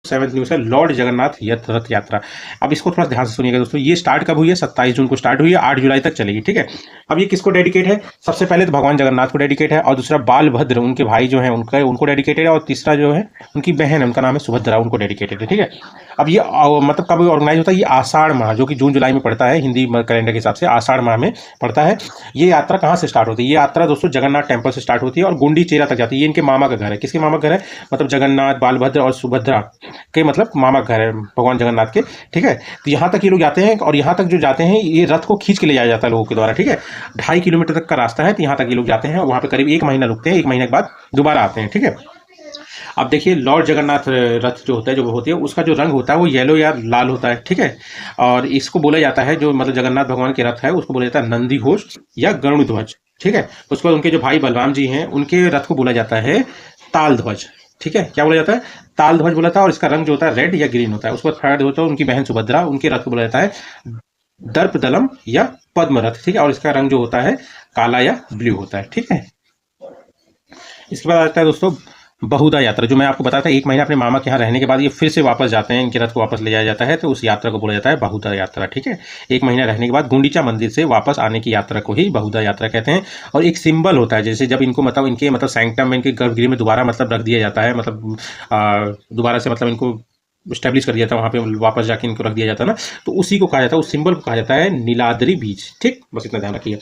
7th news है, Lord Jagannath रथ यात्रा। अब इसको थोड़ा ध्यान से सुनिएगा दोस्तों, ये स्टार्ट कब हुई है? 27 जून को स्टार्ट हुई है, 8 जुलाई तक चलेगी, ठीक है। अब ये किसको डेडिकेट है? सबसे पहले तो भगवान जगन्नाथ को डेडिकेट है, और दूसरा बालभद्र उनके भाई जो हैं उनको डेडिकेटेड है, और तीसरा जो है उनकी बहन है, उनका नाम है सुभद्रा, उनको डेडिकेटेड है, ठीक है। अब ये मतलब कब ऑर्गेनाइज होता है? ये आषाढ़ माह, जो कि जून जुलाई में पड़ता है, हिंदी कैलेंडर के हिसाब से आषाढ़ माह में पड़ता है। ये यात्रा कहाँ से स्टार्ट होती है? ये यात्रा दोस्तों जगन्नाथ टेम्पल से स्टार्ट होती है और गुंडीचेरा तक जाती है। ये इनके मामा का घर है। किसके मामा का घर है? मतलब जगन्नाथ, बालभद्र और सुभद्रा के मतलब मामा का घर है भगवान जगन्नाथ के, ठीक है। तो यहाँ तक ये लोग जाते हैं, और यहाँ तक जो जाते हैं ये रथ को खींच के ले जाया जाता है लोगों के द्वारा, ठीक है। 2.5 किलोमीटर तक का रास्ता है, तो यहाँ तक ये लोग जाते हैं, वहाँ पे करीब 1 महीना रुकते हैं, 1 महीने के बाद दोबारा आते हैं, ठीक है। अब देखिए, लॉर्ड जगन्नाथ रथ जो होता है, जो होती है, उसका जो रंग होता है वो येलो या लाल होता है, ठीक है। और इसको बोला जाता है, जो मतलब जगन्नाथ भगवान के रथ है उसको बोला जाता है नंदी घोष या गरुड़ ध्वज, ठीक है। उसके बाद उनके जो भाई बलराम जी हैं उनके रथ को बोला जाता है ताल ध्वज, ठीक है। क्या बोला जाता है? ताल ध्वज बोला था, और इसका रंग जो होता है रेड या ग्रीन होता है। उसके बाद थर्ड होता है उनकी बहन सुभद्रा, उनके रथ को बोला जाता है दर्पदलम या पद्म रथ, ठीक है। और इसका रंग जो होता है काला या ब्लू होता है, ठीक है। इसके बाद आता है दोस्तों बहुधा यात्रा, जो मैं आपको बताया था 1 महीना अपने मामा के यहाँ रहने के बाद ये फिर से वापस जाते हैं, इनके रथ को वापस ले जाया जाता है, तो उस यात्रा को बोला जाता है बहुधा यात्रा, ठीक है। 1 महीना रहने के बाद गुंडीचा मंदिर से वापस आने की यात्रा को ही बहुधा यात्रा कहते हैं। और एक सिंबल होता है, जैसे जब इनको मतलब इनके मतलब सैंक्टम में, इनके गर्भगृह में दोबारा मतलब रख दिया जाता है, मतलब दोबारा से मतलब इनको स्टैब्लिश कर दिया था, वहाँ पे वापस जाके इनको रख दिया जाता है ना, तो उसी को कहा जाता है, उस सिंबल को कहा जाता है नीलाद्री बीज, ठीक। बस इतना ध्यान रखिए।